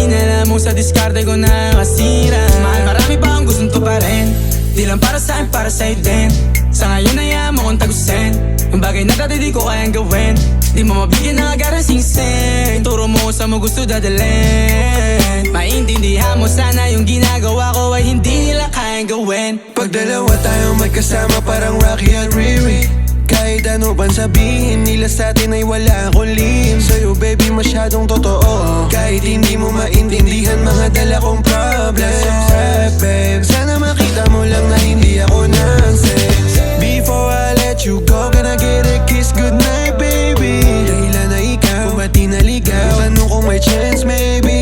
Di na alam mo sa diskarte ko nakasira. Mahal, marami pa akong gustong tuparin. Di lang para sa'kin, para sa'yo din. Sa ngayon ayaw mo kong tagusin ang bagay na dati di ko kayang gawin. Di mo mabigyan ng agarang singsing. Turo mo sa mo gusto dadalhin. Maintindihan mo sana yung ginagawa ko ay hindi nila kayang gawin. Pag dalawa tayong magkasama parang Rocky at Riri. Kahit ano bang sabihin nila sa'tin ay wala akong lihim. Sa'yo baby masyadong totoo. Kahit hindi mo maintindihan mga dala kong